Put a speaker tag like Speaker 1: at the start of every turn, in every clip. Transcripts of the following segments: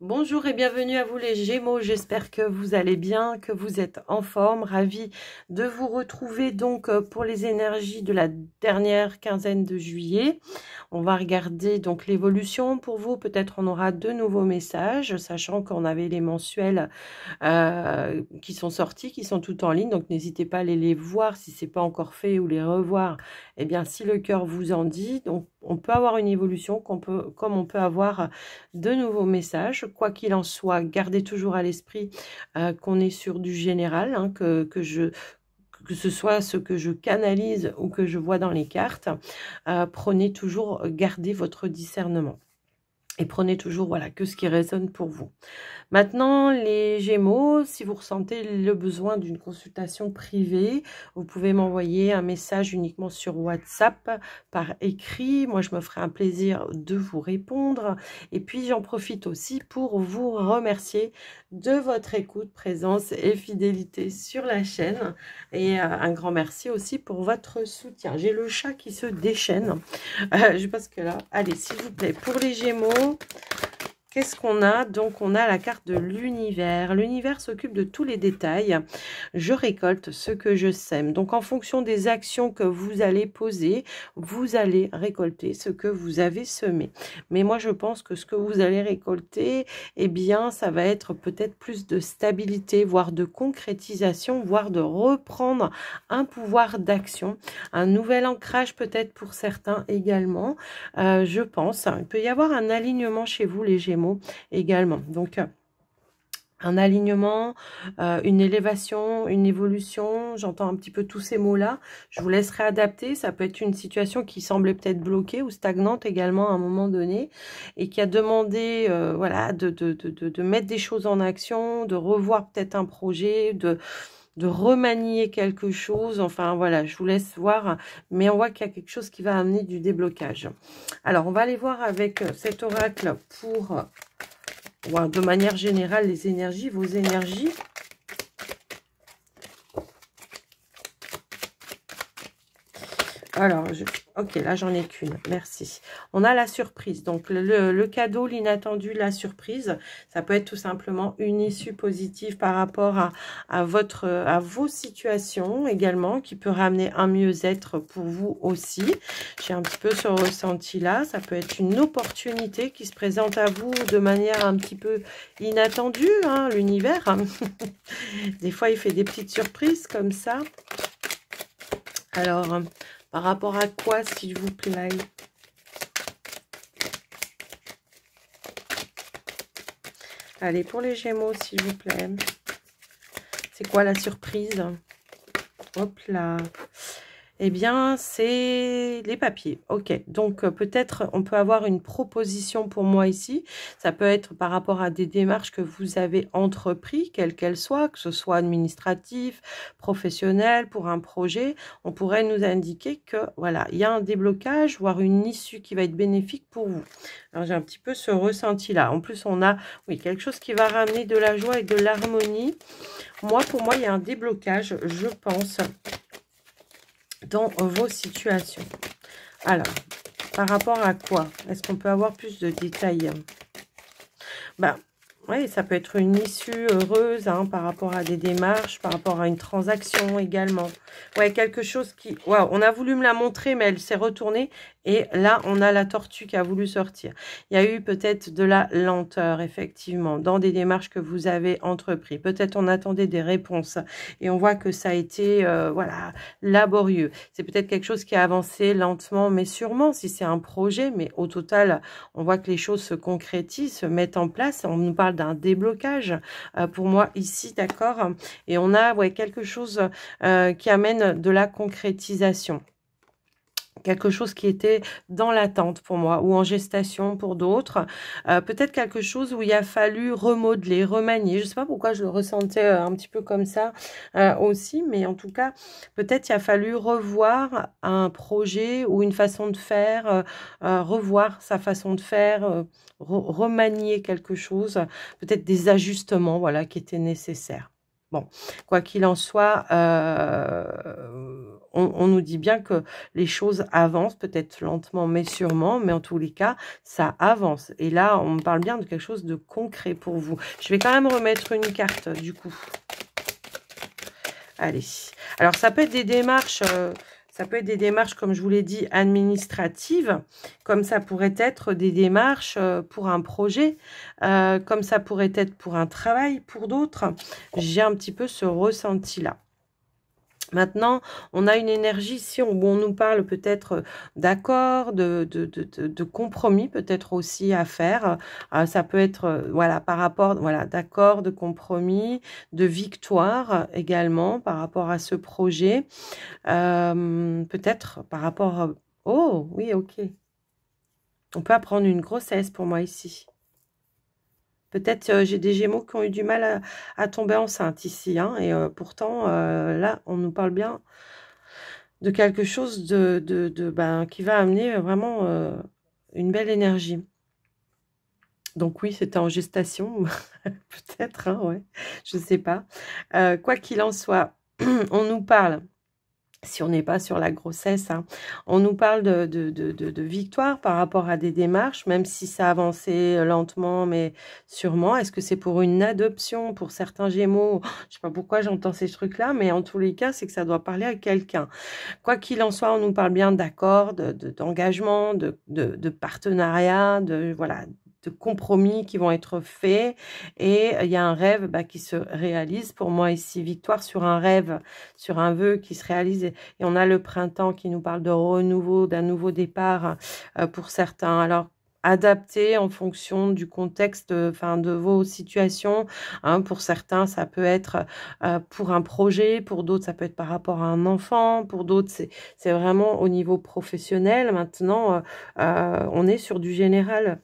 Speaker 1: Bonjour et bienvenue à vous les Gémeaux, j'espère que vous allez bien, que vous êtes en forme, ravi de vous retrouver donc pour les énergies de la dernière quinzaine de juillet. On va regarder donc l'évolution pour vous, peut-être on aura de nouveaux messages, sachant qu'on avait les mensuels qui sont sortis, qui sont tout en ligne, donc n'hésitez pas à aller les voir si ce n'est pas encore fait ou les revoir, eh bien si le cœur vous en dit. Donc on peut avoir une évolution comme on peut avoir de nouveaux messages. Quoi qu'il en soit, gardez toujours à l'esprit qu'on est sur du général, hein, que ce soit ce que je canalise ou que je vois dans les cartes. Prenez toujours, gardez votre discernement. Et prenez toujours voilà, que ce qui résonne pour vous. Maintenant, les Gémeaux, si vous ressentez le besoin d'une consultation privée, vous pouvez m'envoyer un message uniquement sur WhatsApp par écrit. Moi, je me ferai un plaisir de vous répondre. Et puis, j'en profite aussi pour vous remercier de votre écoute, présence et fidélité sur la chaîne. Et un grand merci aussi pour votre soutien. J'ai le chat qui se déchaîne. Je pense que là, allez, s'il vous plaît, pour les Gémeaux... Qu'est-ce qu'on a? Donc, on a la carte de l'univers. L'univers s'occupe de tous les détails. Je récolte ce que je sème. Donc, en fonction des actions que vous allez poser, vous allez récolter ce que vous avez semé. Mais moi, je pense que ce que vous allez récolter, eh bien, ça va être peut-être plus de stabilité, voire de concrétisation, voire de reprendre un pouvoir d'action. Un nouvel ancrage peut-être pour certains également. Je pense. Il peut y avoir un alignement chez vous, les Gémeaux, également. Donc, un alignement, une élévation, une évolution, j'entends un petit peu tous ces mots-là. Je vous laisserai adapter. Ça peut être une situation qui semblait peut-être bloquée ou stagnante également à un moment donné et qui a demandé voilà, de mettre des choses en action, de revoir peut-être un projet, de remanier quelque chose. Enfin, voilà, je vous laisse voir. Mais on voit qu'il y a quelque chose qui va amener du déblocage. Alors, on va aller voir avec cet oracle pour, de manière générale, les énergies, vos énergies. Alors, ok, là, j'en ai qu'une. Merci. On a la surprise. Donc, le cadeau, l'inattendu, la surprise. Ça peut être tout simplement une issue positive par rapport à vos situations également, qui peut ramener un mieux-être pour vous aussi. J'ai un petit peu ce ressenti-là. Ça peut être une opportunité qui se présente à vous de manière un petit peu inattendue, hein, l'univers. Des fois, il fait des petites surprises comme ça. Alors... par rapport à quoi, s'il vous plaît? Allez, pour les Gémeaux, s'il vous plaît. C'est quoi la surprise? Hop là. Eh bien, c'est les papiers. Ok, donc peut-être on peut avoir une proposition pour moi ici. Ça peut être par rapport à des démarches que vous avez entrepris, quelles qu'elles soient, que ce soit administratif, professionnel, pour un projet. On pourrait nous indiquer que voilà, il y a un déblocage, voire une issue qui va être bénéfique pour vous. Alors j'ai un petit peu ce ressenti-là. En plus, on a oui, quelque chose qui va ramener de la joie et de l'harmonie. Pour moi, il y a un déblocage, je pense, dans vos situations. Alors, par rapport à quoi? Est-ce qu'on peut avoir plus de détails? Oui, ça peut être une issue heureuse hein, par rapport à des démarches, par rapport à une transaction également. Ouais, quelque chose qui... Waouh, on a voulu me la montrer, mais elle s'est retournée. Et là, on a la tortue qui a voulu sortir. Il y a eu peut-être de la lenteur, effectivement, dans des démarches que vous avez entreprises. Peut-être on attendait des réponses. Et on voit que ça a été, voilà, laborieux. C'est peut-être quelque chose qui a avancé lentement, mais sûrement, si c'est un projet. Mais au total, on voit que les choses se concrétisent, se mettent en place. On nous parle d'un déblocage pour moi ici, d'accord? Et on a ouais, quelque chose qui amène de la concrétisation. Quelque chose qui était dans l'attente pour moi ou en gestation pour d'autres. Peut-être quelque chose où il a fallu remodeler, remanier. Je ne sais pas pourquoi je le ressentais un petit peu comme ça aussi, mais en tout cas, peut-être il a fallu revoir un projet ou une façon de faire, revoir sa façon de faire, remanier quelque chose, peut-être des ajustements voilà, qui étaient nécessaires. Bon, quoi qu'il en soit, on nous dit bien que les choses avancent, peut-être lentement mais sûrement, mais en tous les cas, ça avance. Et là, on me parle bien de quelque chose de concret pour vous. Je vais quand même remettre une carte du coup. Allez. Alors, ça peut être des démarches... ça peut être des démarches, comme je vous l'ai dit, administratives, comme ça pourrait être des démarches pour un projet, comme ça pourrait être pour un travail, pour d'autres. J'ai un petit peu ce ressenti-là. Maintenant, on a une énergie ici où on nous parle peut-être d'accords, de compromis peut-être aussi à faire. Ça peut être, voilà, par rapport, voilà, d'accords, de compromis, de victoire également par rapport à ce projet. Peut-être par rapport à... Oh, oui, ok. On peut apprendre une grossesse pour moi ici. Peut-être j'ai des Gémeaux qui ont eu du mal à tomber enceinte ici. Hein, et pourtant, là, on nous parle bien de quelque chose ben, qui va amener vraiment une belle énergie. Donc oui, c'était en gestation, peut-être, hein, ouais, je ne sais pas. Quoi qu'il en soit, on nous parle... Si on n'est pas sur la grossesse, hein. On nous parle de victoire par rapport à des démarches, même si ça avançait lentement, mais sûrement. Est-ce que c'est pour une adoption, pour certains Gémeaux? Je ne sais pas pourquoi j'entends ces trucs-là, mais en tous les cas, c'est que ça doit parler à quelqu'un. Quoi qu'il en soit, on nous parle bien d'accord, d'engagement, de partenariat, voilà, de compromis qui vont être faits, et il y a un rêve qui se réalise. Pour moi ici, victoire sur un rêve, sur un vœu qui se réalise, et on a le printemps qui nous parle de renouveau, d'un nouveau départ pour certains. Alors, adapté en fonction du contexte, enfin de vos situations. Hein, pour certains, ça peut être pour un projet, pour d'autres, ça peut être par rapport à un enfant, pour d'autres, c'est vraiment au niveau professionnel. Maintenant, on est sur du général.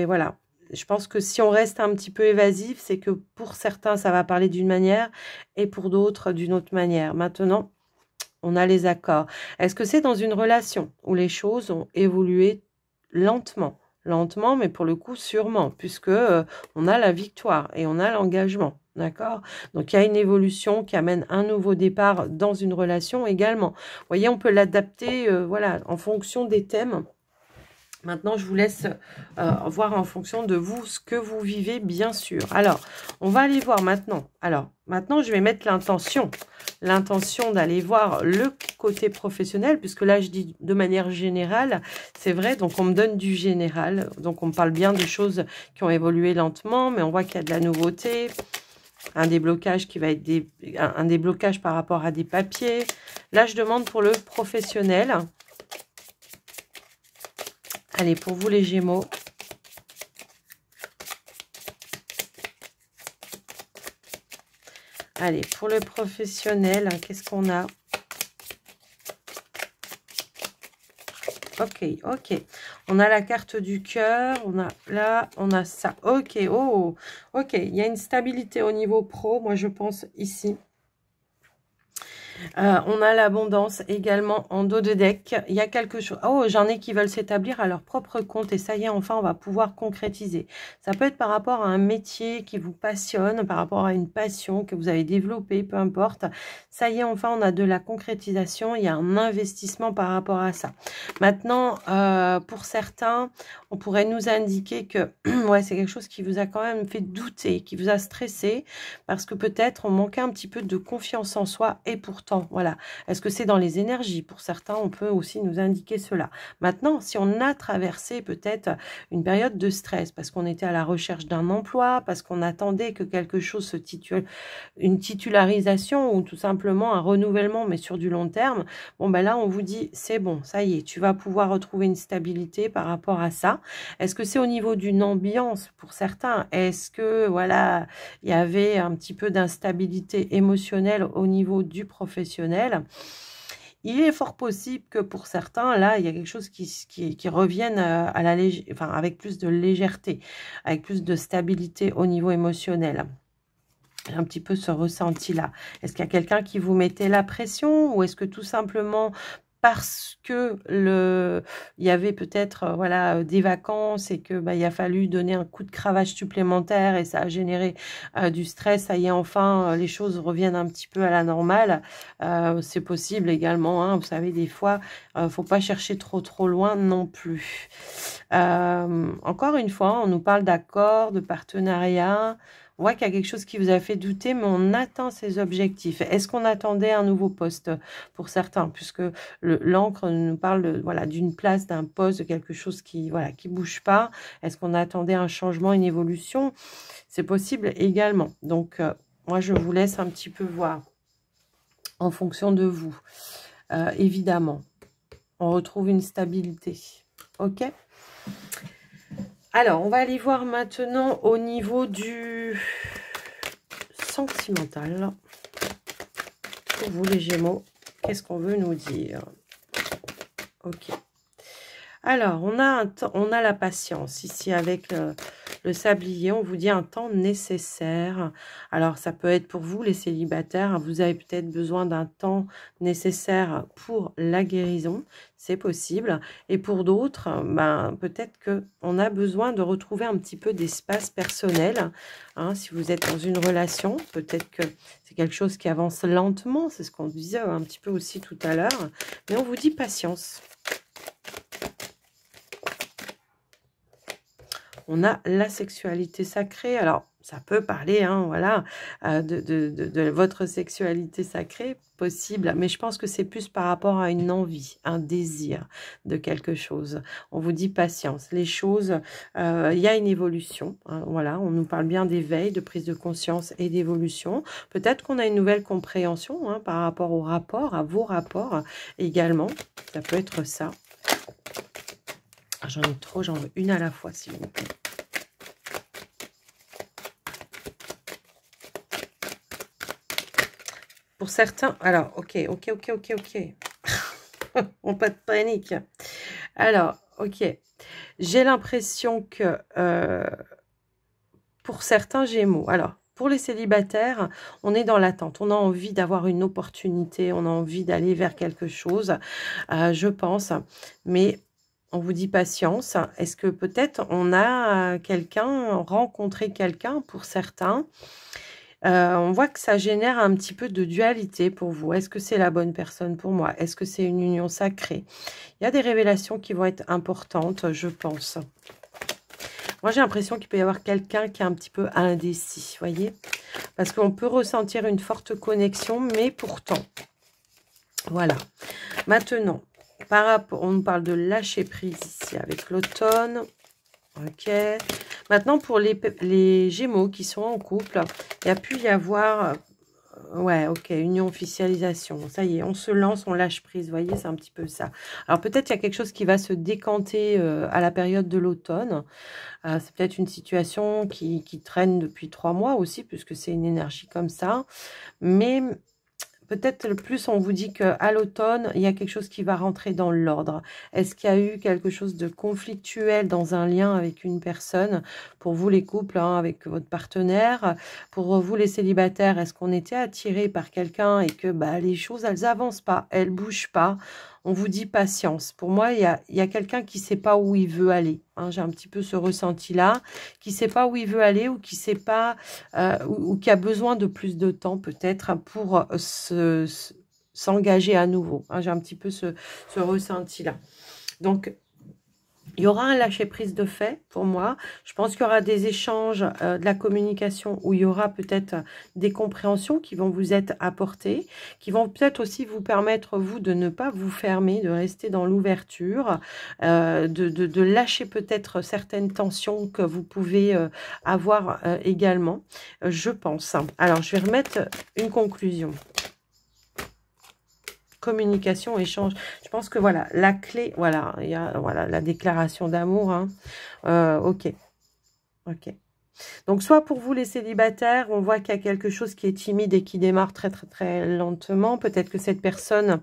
Speaker 1: Voilà, je pense que si on reste un petit peu évasif, c'est que pour certains, ça va parler d'une manière et pour d'autres, d'une autre manière. Maintenant, on a les accords. Est-ce que c'est dans une relation où les choses ont évolué lentement? Lentement, mais pour le coup, sûrement, puisque on a la victoire et on a l'engagement. D'accord? Donc, il y a une évolution qui amène un nouveau départ dans une relation également. Vous voyez, on peut l'adapter voilà, en fonction des thèmes. Maintenant, je vous laisse voir en fonction de vous ce que vous vivez, bien sûr. Alors, on va aller voir maintenant. Alors, maintenant, je vais mettre l'intention. L'intention d'aller voir le côté professionnel, puisque là, je dis de manière générale, c'est vrai, donc on me donne du général. Donc, on me parle bien de choses qui ont évolué lentement, mais on voit qu'il y a de la nouveauté. Un déblocage qui va être un déblocage par rapport à des papiers. Là, je demande pour le professionnel. Allez, pour vous les Gémeaux. Allez, pour le professionnel, qu'est-ce qu'on a? Ok, ok. On a la carte du cœur, on a là, on a ça. Ok, oh, ok. Il y a une stabilité au niveau pro, moi je pense ici. On a l'abondance également en dos de deck. Il y a quelque chose. Oh, j'en ai qui veulent s'établir à leur propre compte. Et ça y est, enfin, on va pouvoir concrétiser. Ça peut être par rapport à un métier qui vous passionne, par rapport à une passion que vous avez développée, peu importe. Ça y est, enfin, on a de la concrétisation. Il y a un investissement par rapport à ça. Maintenant, pour certains, on pourrait nous indiquer que ouais, c'est quelque chose qui vous a quand même fait douter, qui vous a stressé, parce que peut-être on manquait un petit peu de confiance en soi, et pourtant, voilà. Est-ce que c'est dans les énergies? Pour certains, on peut aussi nous indiquer cela. Maintenant, si on a traversé peut-être une période de stress, parce qu'on était à la recherche d'un emploi, parce qu'on attendait que quelque chose se titule, une titularisation, ou tout simplement un renouvellement, mais sur du long terme, bon, ben là, on vous dit, c'est bon, ça y est, tu vas pouvoir retrouver une stabilité par rapport à ça. Est-ce que c'est au niveau d'une ambiance pour certains? Est-ce que, voilà, il y avait un petit peu d'instabilité émotionnelle au niveau du professionnel? Il est fort possible que pour certains, là, il y a quelque chose qui revienne à la enfin, avec plus de légèreté, avec plus de stabilité au niveau émotionnel. Un petit peu ce ressenti-là. Est-ce qu'il y a quelqu'un qui vous mettait la pression, ou est-ce que tout simplement... parce que il y avait peut-être voilà des vacances et que il a fallu donner un coup de cravache supplémentaire et ça a généré du stress. Ça y est, enfin, les choses reviennent un petit peu à la normale. C'est possible également, hein, vous savez, des fois, faut pas chercher trop loin non plus. Encore une fois, on nous parle d'accord, de partenariat. On voit qu'il y a quelque chose qui vous a fait douter, mais on atteint ses objectifs. Est-ce qu'on attendait un nouveau poste pour certains, puisque l'encre nous parle de, voilà, d'une place, d'un poste, de quelque chose qui voilà, qui bouge pas. Est-ce qu'on attendait un changement, une évolution? C'est possible également. Donc, moi, je vous laisse un petit peu voir en fonction de vous. Évidemment, on retrouve une stabilité. Ok? Alors, on va aller voir maintenant au niveau du sentimental. Pour vous, les Gémeaux, qu'est-ce qu'on veut nous dire? Ok. Alors, on a la patience ici avec le sablier. On vous dit un temps nécessaire. Alors, ça peut être pour vous, les célibataires. Vous avez peut-être besoin d'un temps nécessaire pour la guérison. C'est possible. Et pour d'autres, peut-être qu'on a besoin de retrouver un petit peu d'espace personnel. Hein, si vous êtes dans une relation, peut-être que c'est quelque chose qui avance lentement. C'est ce qu'on disait un petit peu aussi tout à l'heure. Mais on vous dit patience. On a la sexualité sacrée. Alors, ça peut parler, hein, voilà, de votre sexualité sacrée, possible. Mais je pense que c'est plus par rapport à une envie, un désir de quelque chose. On vous dit patience. Les choses, il y a une évolution. Hein, voilà, on nous parle bien d'éveil, de prise de conscience et d'évolution. Peut-être qu'on a une nouvelle compréhension hein, par rapport au rapport, à vos rapports également. Ça peut être ça. J'en ai trop, j'en veux une à la fois, s'il vous plaît. Pour certains, alors, ok. On pas de panique. Alors, ok. J'ai l'impression que pour certains Gémeaux, alors, pour les célibataires, on est dans l'attente. On a envie d'avoir une opportunité, on a envie d'aller vers quelque chose, je pense. Mais on vous dit patience. Est-ce que peut-être on a rencontré quelqu'un pour certains? On voit que ça génère un petit peu de dualité pour vous. Est-ce que c'est la bonne personne pour moi? Est-ce que c'est une union sacrée? Il y a des révélations qui vont être importantes, je pense. Moi, j'ai l'impression qu'il peut y avoir quelqu'un qui est un petit peu indécis, voyez? Parce qu'on peut ressentir une forte connexion, mais pourtant, voilà. Maintenant, par rapport, on nous parle de lâcher prise ici avec l'automne. Ok. Maintenant, pour les Gémeaux qui sont en couple, il y a pu y avoir... ouais, ok, union, officialisation. Ça y est, on se lance, on lâche prise. Vous voyez, c'est un petit peu ça. Alors, peut-être il y a quelque chose qui va se décanter à la période de l'automne. C'est peut-être une situation qui traîne depuis 3 mois aussi, puisque c'est une énergie comme ça. Mais... peut-être le plus, on vous dit qu'à l'automne, il y a quelque chose qui va rentrer dans l'ordre. Est-ce qu'il y a eu quelque chose de conflictuel dans un lien avec une personne? Pour vous, les couples, hein, avec votre partenaire. Pour vous, les célibataires, est-ce qu'on était attiré par quelqu'un et que les choses, elles avancent pas, elles bougent pas? On vous dit patience. Pour moi, il y a quelqu'un qui ne sait pas où il veut aller. Hein, j'ai un petit peu ce ressenti-là, qui ne sait pas où il veut aller ou qui sait pas, ou qui a besoin de plus de temps peut-être pour s'engager à nouveau. Hein, j'ai un petit peu ce ressenti-là. Donc, il y aura un lâcher-prise de fait pour moi. Je pense qu'il y aura des échanges, de la communication où il y aura peut-être des compréhensions qui vont vous être apportées, qui vont peut-être aussi vous permettre, vous, de ne pas vous fermer, de rester dans l'ouverture, de lâcher peut-être certaines tensions que vous pouvez avoir également, je pense. Alors, je vais remettre une conclusion. Communication, échange. Je pense que voilà, la clé, voilà, il y a voilà, la déclaration d'amour. Hein. Ok. Donc, soit pour vous, les célibataires, on voit qu'il y a quelque chose qui est timide et qui démarre très lentement. Peut-être que cette personne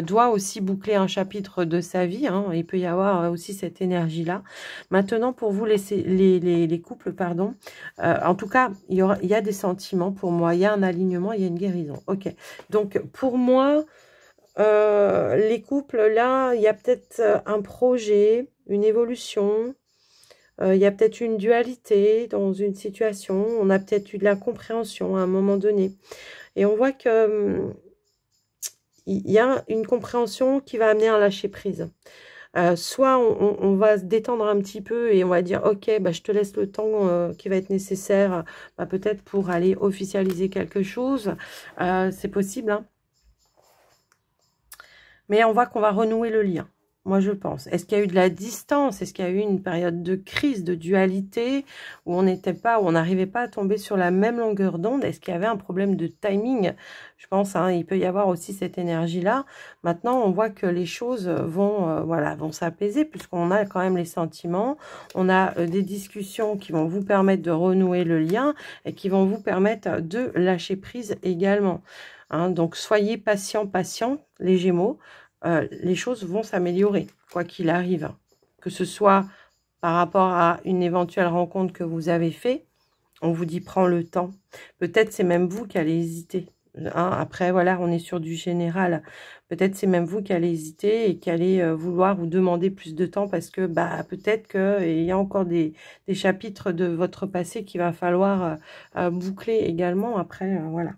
Speaker 1: doit aussi boucler un chapitre de sa vie. Hein. Il peut y avoir aussi cette énergie-là. Maintenant, pour vous, les couples, pardon, en tout cas, il y a des sentiments pour moi. Il y a un alignement, il y a une guérison. Ok. Donc, pour moi... les couples, là, il y a peut-être un projet, une évolution. Il y a peut-être une dualité dans une situation. On a peut-être eu de l'incompréhension à un moment donné. Et on voit que il y a une compréhension qui va amener un lâcher-prise. Soit on va se détendre un petit peu et on va dire, ok, bah, je te laisse le temps qui va être nécessaire, bah, peut-être pour aller officialiser quelque chose. C'est possible, hein. Mais on voit qu'on va renouer le lien. Moi, je pense. Est-ce qu'il y a eu de la distance? Est-ce qu'il y a eu une période de crise, de dualité, où on n'était pas, où on n'arrivait pas à tomber sur la même longueur d'onde? Est-ce qu'il y avait un problème de timing? Je pense, hein, il peut y avoir aussi cette énergie-là. Maintenant, on voit que les choses vont, voilà, vont s'apaiser, puisqu'on a quand même les sentiments. On a des discussions qui vont vous permettre de renouer le lien et qui vont vous permettre de lâcher prise également. Hein, donc, soyez patient, les Gémeaux. Les choses vont s'améliorer, quoi qu'il arrive. Que ce soit par rapport à une éventuelle rencontre que vous avez fait, on vous dit prends le temps. Peut-être c'est même vous qui allez hésiter. Hein, après, voilà, on est sur du général. Peut-être c'est même vous qui allez hésiter et qui allez vouloir vous demander plus de temps parce que bah, peut-être qu'il y a encore des chapitres de votre passé qu'il va falloir boucler également. Après, voilà.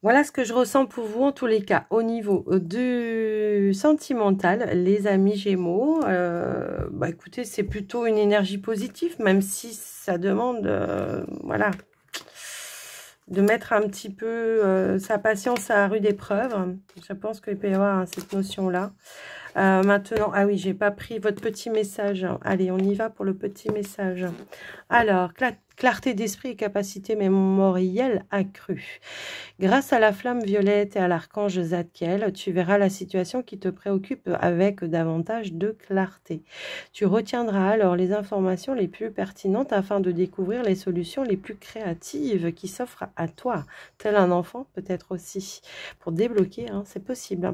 Speaker 1: Voilà ce que je ressens pour vous en tous les cas au niveau du sentimental, les amis Gémeaux. Bah écoutez, c'est plutôt une énergie positive, même si ça demande, voilà, de mettre un petit peu sa patience à rude épreuve. Je pense qu'il peut y avoir cette notion-là. Maintenant, ah oui, j'ai pas pris votre petit message. Allez, on y va pour le petit message. Alors, clarté d'esprit et capacité mémorielle accrue. Grâce à la flamme violette et à l'archange Zadkiel, tu verras la situation qui te préoccupe avec davantage de clarté. Tu retiendras alors les informations les plus pertinentes afin de découvrir les solutions les plus créatives qui s'offrent à toi, tel un enfant peut-être aussi, pour débloquer, hein, c'est possible.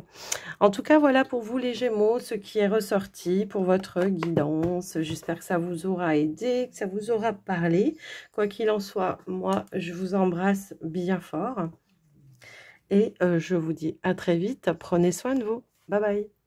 Speaker 1: En tout cas, voilà pour vous les Gémeaux, ce qui est ressorti pour votre guidance. J'espère que ça vous aura aidé, que ça vous aura parlé. Quoi qu'il en soit, moi, je vous embrasse bien fort. Et je vous dis à très vite. Prenez soin de vous. Bye bye.